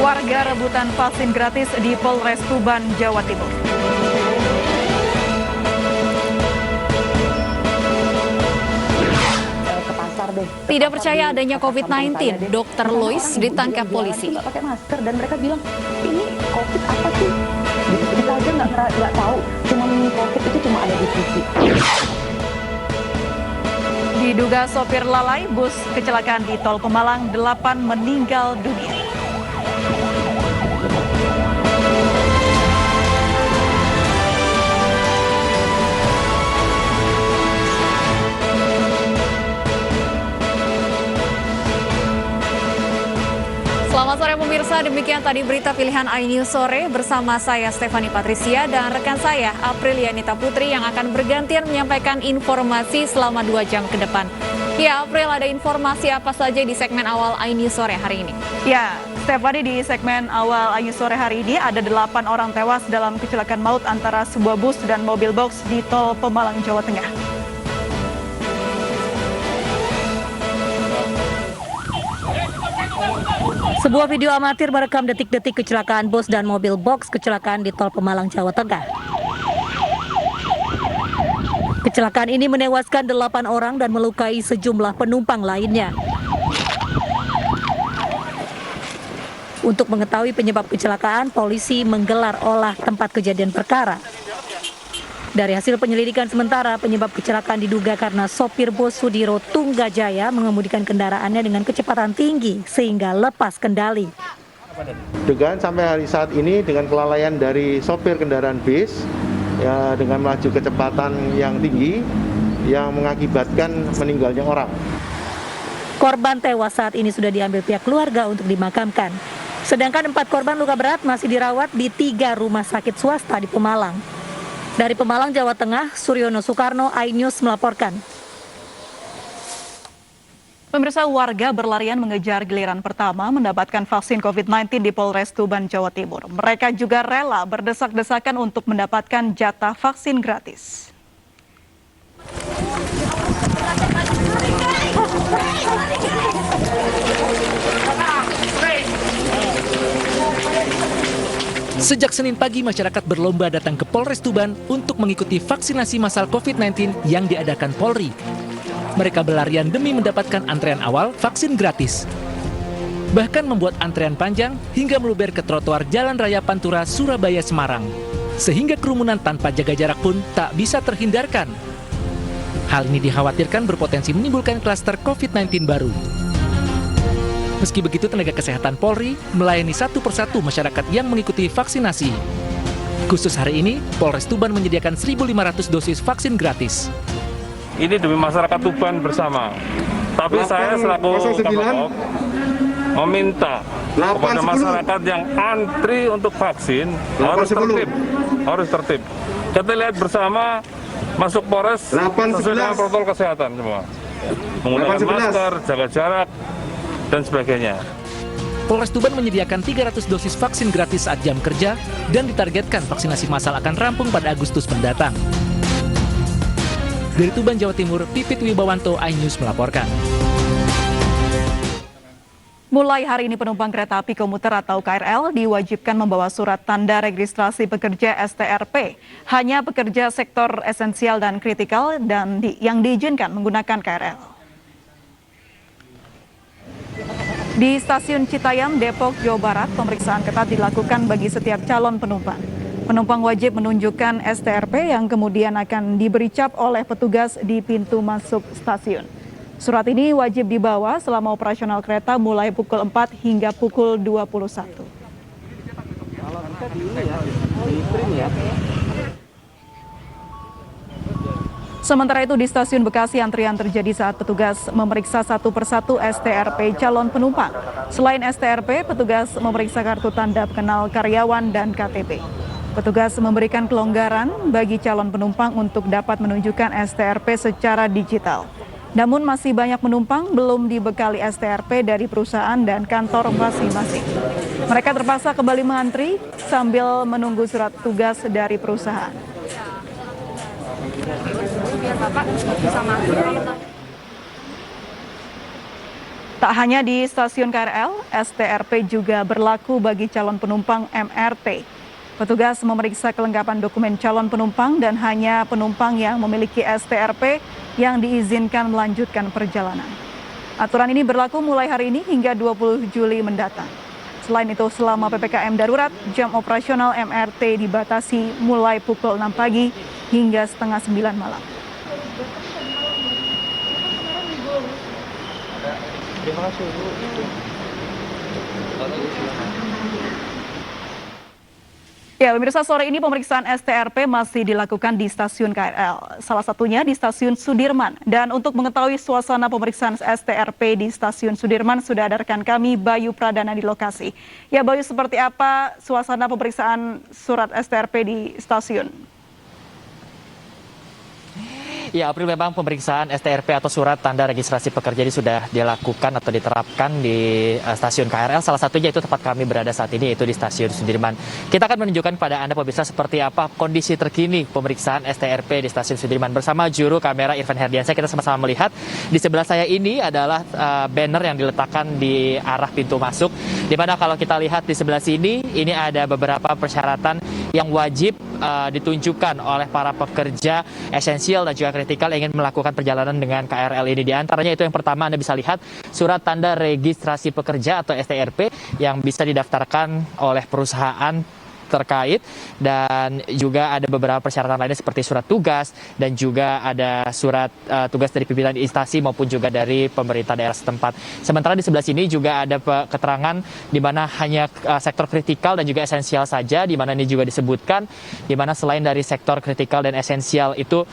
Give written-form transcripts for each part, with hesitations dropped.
Warga rebutan vaksin gratis di Polres Tuban, Jawa Timur. Tidak percaya adanya COVID-19, Dr. Lois ditangkap polisi. Nggak pakai masker dan mereka bilang, ini COVID apa sih? Kita aja nggak tahu, cuma COVID itu cuma ada di TV. Diduga sopir lalai, bus kecelakaan di Tol Pemalang, 8 meninggal dunia. Selamat sore pemirsa, demikian tadi berita pilihan iNews Sore bersama saya Stefani Patricia dan rekan saya Aprilianita Putri yang akan bergantian menyampaikan informasi selama 2 jam ke depan. Ya April, ada informasi apa saja di segmen awal iNews Sore hari ini? Ya, Stefani, di segmen awal iNews Sore hari ini ada 8 orang tewas dalam kecelakaan maut antara sebuah bus dan mobil box di Tol Pemalang, Jawa Tengah. Sebuah video amatir merekam detik-detik kecelakaan bus dan mobil box kecelakaan di Tol Pemalang, Jawa Tengah. Kecelakaan ini menewaskan 8 orang dan melukai sejumlah penumpang lainnya. Untuk mengetahui penyebab kecelakaan, polisi menggelar olah tempat kejadian perkara. Dari hasil penyelidikan sementara, penyebab kecelakaan diduga karena sopir bus Sudiro Tunggajaya mengemudikan kendaraannya dengan kecepatan tinggi sehingga lepas kendali. Dugaan sampai hari saat ini dengan kelalaian dari sopir kendaraan bis ya, dengan melaju kecepatan yang tinggi yang mengakibatkan meninggalnya orang. Korban tewas saat ini sudah diambil pihak keluarga untuk dimakamkan. Sedangkan 4 korban luka berat masih dirawat di 3 rumah sakit swasta di Pemalang. Dari Pemalang, Jawa Tengah, Suryono Soekarno, iNews melaporkan. Pemirsa, warga berlarian mengejar giliran pertama mendapatkan vaksin COVID-19 di Polres Tuban, Jawa Timur. Mereka juga rela berdesak-desakan untuk mendapatkan jatah vaksin gratis. Sejak Senin pagi, masyarakat berlomba datang ke Polres Tuban untuk mengikuti vaksinasi massal COVID-19 yang diadakan Polri. Mereka berlarian demi mendapatkan antrean awal vaksin gratis. Bahkan membuat antrean panjang hingga meluber ke trotoar Jalan Raya Pantura, Surabaya, Semarang. Sehingga kerumunan tanpa jaga jarak pun tak bisa terhindarkan. Hal ini dikhawatirkan berpotensi menimbulkan klaster COVID-19 baru. Meski begitu, tenaga kesehatan Polri melayani satu persatu masyarakat yang mengikuti vaksinasi. Khusus hari ini, Polres Tuban menyediakan 1.500 dosis vaksin gratis. Ini demi masyarakat Tuban bersama. Tapi saya selaku Kapolres meminta kepada masyarakat yang antri untuk vaksin harus tertib. Kita lihat bersama masuk Polres sesuai dengan protokol kesehatan semua. Menggunakan masker, jaga jarak, dan sebagainya. Polres Tuban menyediakan 300 dosis vaksin gratis saat jam kerja dan ditargetkan vaksinasi massal akan rampung pada Agustus mendatang. Dari Tuban, Jawa Timur, Pipit Wibawanto, iNews melaporkan. Mulai hari ini penumpang kereta api komuter atau KRL diwajibkan membawa surat tanda registrasi pekerja STRP. Hanya pekerja sektor esensial dan kritikal dan yang diizinkan menggunakan KRL. Di stasiun Citayam, Depok, Jawa Barat, pemeriksaan ketat dilakukan bagi setiap calon penumpang. Penumpang wajib menunjukkan STRP yang kemudian akan diberi cap oleh petugas di pintu masuk stasiun. Surat ini wajib dibawa selama operasional kereta mulai pukul 4 hingga pukul 21. Sementara itu di stasiun Bekasi, antrian terjadi saat petugas memeriksa satu persatu STRP calon penumpang. Selain STRP, petugas memeriksa kartu tanda pengenal karyawan dan KTP. Petugas memberikan kelonggaran bagi calon penumpang untuk dapat menunjukkan STRP secara digital. Namun masih banyak penumpang belum dibekali STRP dari perusahaan dan kantor masing-masing. Mereka terpaksa kembali mengantri sambil menunggu surat tugas dari perusahaan. Tak hanya di stasiun KRL, STRP juga berlaku bagi calon penumpang MRT. Petugas memeriksa kelengkapan dokumen calon penumpang dan hanya penumpang yang memiliki STRP yang diizinkan melanjutkan perjalanan. Aturan ini berlaku mulai hari ini hingga 20 Juli mendatang. Selain itu, selama PPKM darurat, jam operasional MRT dibatasi mulai pukul 6 pagi hingga setengah 9 malam. Terima kasih, Bu. Ya, pemirsa, sore ini pemeriksaan STRP masih dilakukan di stasiun KRL. Salah satunya di stasiun Sudirman. Dan untuk mengetahui suasana pemeriksaan STRP di stasiun Sudirman, sudah ada rekan kami Bayu Pradana di lokasi. Ya, Bayu, seperti apa suasana pemeriksaan surat STRP di stasiun? Ya, April, memang pemeriksaan STRP atau surat tanda registrasi pekerja ini sudah dilakukan atau diterapkan di stasiun KRL. Salah satunya itu tempat kami berada saat ini, yaitu di stasiun Sudirman. Kita akan menunjukkan kepada Anda pemirsa seperti apa kondisi terkini pemeriksaan STRP di stasiun Sudirman. Bersama juru kamera Irfan Herdiansyah, kita sama-sama melihat di sebelah saya ini adalah banner yang diletakkan di arah pintu masuk. Di mana kalau kita lihat di sebelah sini, ini ada beberapa persyaratan yang wajib ditunjukkan oleh para pekerja esensial dan juga kritikal yang ingin melakukan perjalanan dengan KRL ini. Di antaranya itu yang pertama, Anda bisa lihat surat tanda registrasi pekerja atau STRP yang bisa didaftarkan oleh perusahaan terkait, dan juga ada beberapa persyaratan lainnya seperti surat tugas dan juga ada surat tugas dari pimpinan instansi maupun juga dari pemerintah daerah setempat. Sementara di sebelah sini juga ada keterangan di mana hanya sektor kritikal dan juga esensial saja, di mana ini juga disebutkan di mana selain dari sektor kritikal dan esensial itu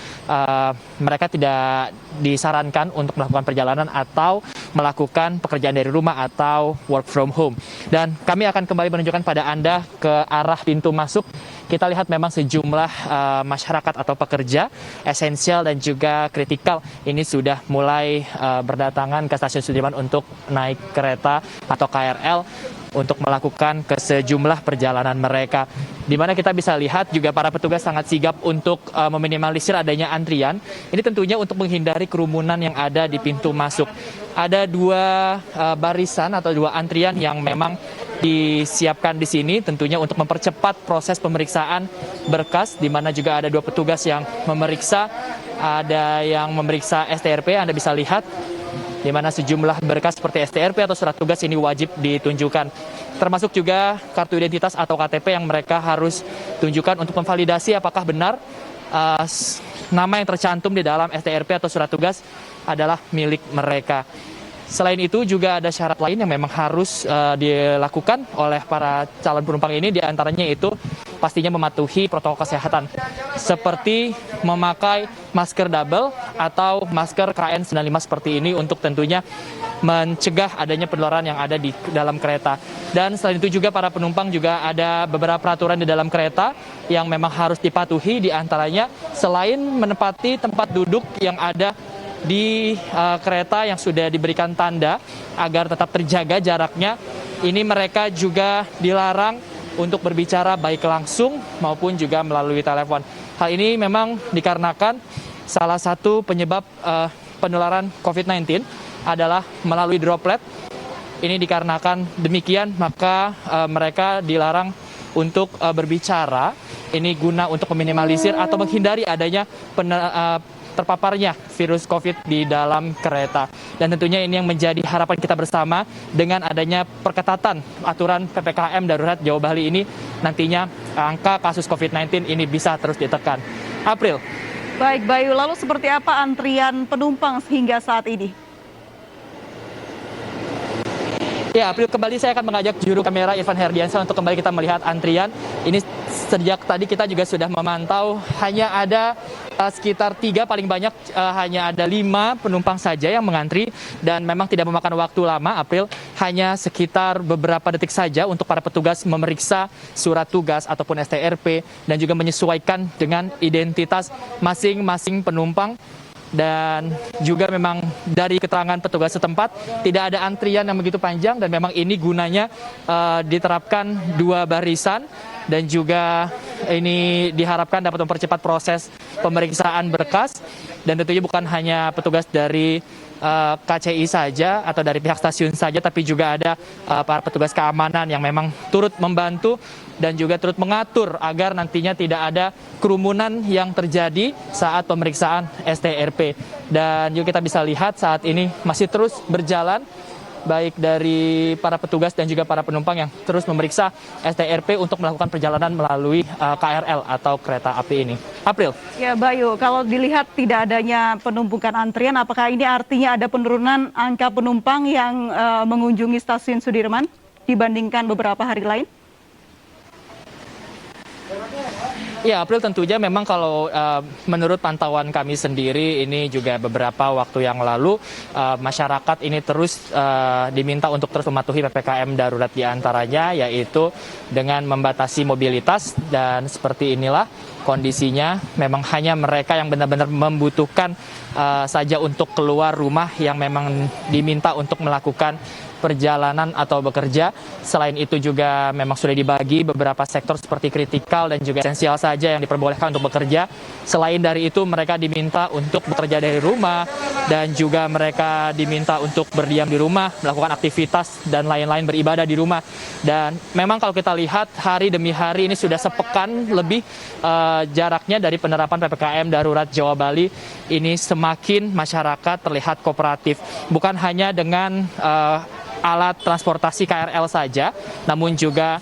mereka tidak disarankan untuk melakukan perjalanan atau melakukan pekerjaan dari rumah atau work from home. Dan kami akan kembali menunjukkan pada Anda ke arah pintu masuk. Kita lihat memang sejumlah masyarakat atau pekerja esensial dan juga kritikal ini sudah mulai berdatangan ke stasiun Sudirman untuk naik kereta atau KRL untuk melakukan ke sejumlah perjalanan mereka. Di mana kita bisa lihat juga para petugas sangat sigap untuk meminimalisir adanya antrian. Ini tentunya untuk menghindari kerumunan yang ada di pintu masuk. Ada dua barisan atau dua antrian yang memang disiapkan di sini tentunya untuk mempercepat proses pemeriksaan berkas, di mana juga ada dua petugas yang memeriksa, ada yang memeriksa STRP, Anda bisa lihat di mana sejumlah berkas seperti STRP atau surat tugas ini wajib ditunjukkan. Termasuk juga kartu identitas atau KTP yang mereka harus tunjukkan untuk memvalidasi apakah benar nama yang tercantum di dalam STRP atau surat tugas adalah milik mereka. Selain itu juga ada syarat lain yang memang harus dilakukan oleh para calon penumpang ini, diantaranya itu pastinya mematuhi protokol kesehatan seperti memakai masker double atau masker KN95 seperti ini untuk tentunya mencegah adanya penularan yang ada di dalam kereta. Dan selain itu juga para penumpang juga ada beberapa peraturan di dalam kereta yang memang harus dipatuhi, diantaranya selain menempati tempat duduk yang ada di kereta yang sudah diberikan tanda agar tetap terjaga jaraknya, ini mereka juga dilarang untuk berbicara baik langsung maupun juga melalui telepon. Hal ini memang dikarenakan salah satu penyebab penularan COVID-19 adalah melalui droplet. Ini dikarenakan demikian maka mereka dilarang untuk berbicara. Ini guna untuk meminimalisir atau menghindari adanya terpaparnya virus COVID di dalam kereta. Dan tentunya ini yang menjadi harapan kita bersama dengan adanya perketatan aturan PPKM darurat Jawa Bali ini, nantinya angka kasus COVID-19 ini bisa terus ditekan. April. Baik, Bayu, lalu seperti apa antrian penumpang hingga saat ini? Ya, April, kembali saya akan mengajak juru kamera Irfan Herdiansyah untuk kembali kita melihat antrian. Ini sejak tadi kita juga sudah memantau hanya ada sekitar 3, paling banyak hanya ada 5 penumpang saja yang mengantri, dan memang tidak memakan waktu lama, April, hanya sekitar beberapa detik saja untuk para petugas memeriksa surat tugas ataupun STRP dan juga menyesuaikan dengan identitas masing-masing penumpang. Dan juga memang dari keterangan petugas setempat tidak ada antrian yang begitu panjang, dan memang ini gunanya diterapkan 2 barisan, dan juga ini diharapkan dapat mempercepat proses pemeriksaan berkas. Dan tentunya bukan hanya petugas dari KCI saja atau dari pihak stasiun saja, tapi juga ada para petugas keamanan yang memang turut membantu dan juga turut mengatur agar nantinya tidak ada kerumunan yang terjadi saat pemeriksaan STRP. Dan juga kita bisa lihat saat ini masih terus berjalan, baik dari para petugas dan juga para penumpang yang terus memeriksa STRP untuk melakukan perjalanan melalui KRL atau kereta api ini. April. Ya Bayu, kalau dilihat tidak adanya penumpukan antrian, apakah ini artinya ada penurunan angka penumpang yang mengunjungi stasiun Sudirman dibandingkan beberapa hari lain? Ya, April, tentunya memang kalau menurut pantauan kami sendiri ini juga beberapa waktu yang lalu masyarakat ini terus diminta untuk terus mematuhi PPKM darurat diantaranya, yaitu dengan membatasi mobilitas, dan seperti inilah kondisinya. Memang hanya mereka yang benar-benar membutuhkan saja untuk keluar rumah yang memang diminta untuk melakukan perjalanan atau bekerja. Selain itu juga memang sudah dibagi beberapa sektor seperti kritikal dan juga esensial saja yang diperbolehkan untuk bekerja. Selain dari itu mereka diminta untuk bekerja dari rumah dan juga mereka diminta untuk berdiam di rumah, melakukan aktivitas dan lain-lain, beribadah di rumah. Dan memang kalau kita lihat hari demi hari ini sudah sepekan lebih jaraknya dari penerapan PPKM darurat Jawa Bali ini, semakin masyarakat terlihat kooperatif. Bukan hanya dengan alat transportasi KRL saja, namun juga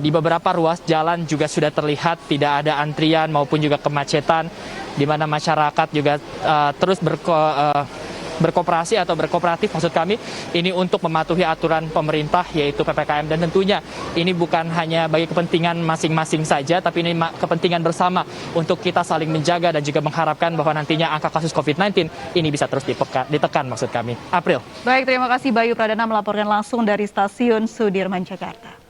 di beberapa ruas jalan juga sudah terlihat tidak ada antrian maupun juga kemacetan, di mana masyarakat juga terus berkooperasi atau berkooperatif maksud kami ini untuk mematuhi aturan pemerintah yaitu PPKM. Dan tentunya ini bukan hanya bagi kepentingan masing-masing saja, tapi ini kepentingan bersama untuk kita saling menjaga dan juga mengharapkan bahwa nantinya angka kasus COVID-19 ini bisa terus ditekan maksud kami. April. Baik, terima kasih Bayu Pradana melaporkan langsung dari stasiun Sudirman, Jakarta.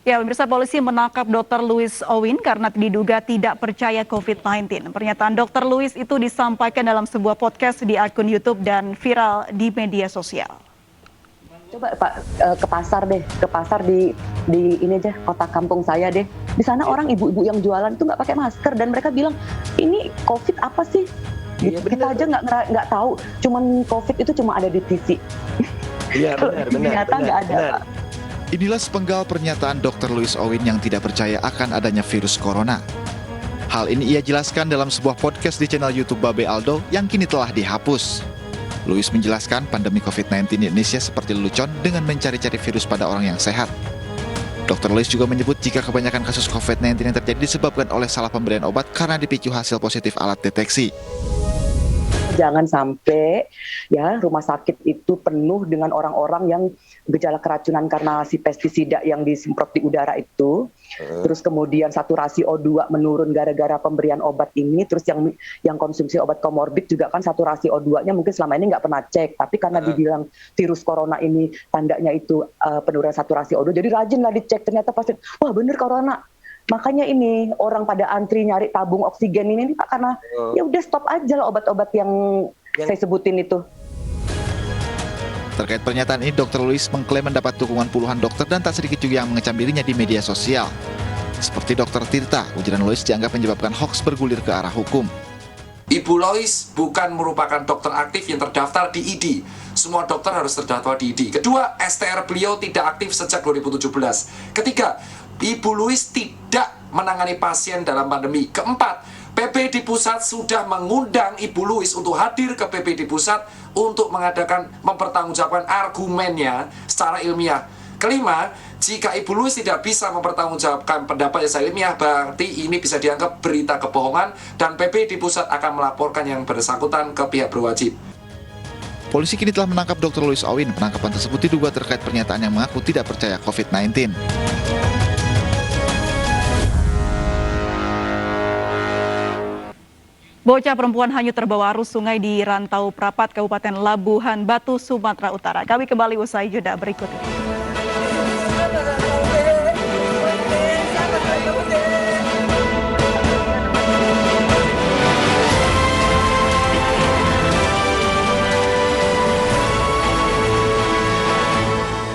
Ya, pemirsa, polisi menangkap Dr. Louis Owin karena diduga tidak percaya COVID-19. Pernyataan Dr. Louis itu disampaikan dalam sebuah podcast di akun YouTube dan viral di media sosial. Coba Pak ke pasar di ini aja kota kampung saya deh. Di sana orang ibu-ibu yang jualan itu nggak pakai masker dan mereka bilang ini COVID apa sih? Iya, kita aja nggak tahu. Cuman COVID itu cuma ada di TV. Iya benar. Ternyata nggak ada. Benar. Pak. Inilah sepenggal pernyataan Dr. Louis Owin yang tidak percaya akan adanya virus corona. Hal ini ia jelaskan dalam sebuah podcast di channel YouTube Babe Aldo yang kini telah dihapus. Louis menjelaskan pandemi COVID-19 di Indonesia seperti lelucon dengan mencari-cari virus pada orang yang sehat. Dr. Louis juga menyebut jika kebanyakan kasus COVID-19 yang terjadi disebabkan oleh salah pemberian obat karena dipicu hasil positif alat deteksi. Jangan sampai ya rumah sakit itu penuh dengan orang-orang yang gejala keracunan karena si pestisida yang disemprot di udara itu. Terus kemudian saturasi O2 menurun gara-gara pemberian obat ini. Terus yang konsumsi obat komorbid juga kan saturasi O2-nya mungkin selama ini nggak pernah cek. Tapi karena dibilang virus corona ini tandanya itu penurunan saturasi O2, jadi rajin lah dicek. Ternyata pasien, wah bener corona. Makanya ini orang pada antri nyari tabung oksigen ini Pak, karena ya udah stop aja lah obat-obat yang saya sebutin itu. Terkait pernyataan ini, Dr. Louis mengklaim mendapat dukungan puluhan dokter dan tak sedikit juga yang mengecam dirinya di media sosial. Seperti Dr. Tirta, ujaran Louis dianggap menyebabkan hoaks bergulir ke arah hukum. Ibu Louis bukan merupakan dokter aktif yang terdaftar di ID. Semua dokter harus terdaftar di ID. Kedua, STR beliau tidak aktif sejak 2017. Ketiga, Ibu Louis tidak menangani pasien dalam pandemi. Keempat, PPD Pusat sudah mengundang Ibu Louis untuk hadir ke PPD Pusat untuk mempertanggungjawabkan argumennya secara ilmiah. Kelima, jika Ibu Louis tidak bisa mempertanggungjawabkan pendapatnya secara ilmiah, berarti ini bisa dianggap berita kebohongan dan PPD Pusat akan melaporkan yang bersangkutan ke pihak berwajib. Polisi kini telah menangkap Dr. Louis Owin. Penangkapan tersebut diduga terkait pernyataan yang mengaku tidak percaya COVID-19. Bocah perempuan hanyut terbawa arus sungai di Rantau Prapat, Kabupaten Labuhan Batu, Sumatera Utara. Kami kembali usai jeda berikut ini.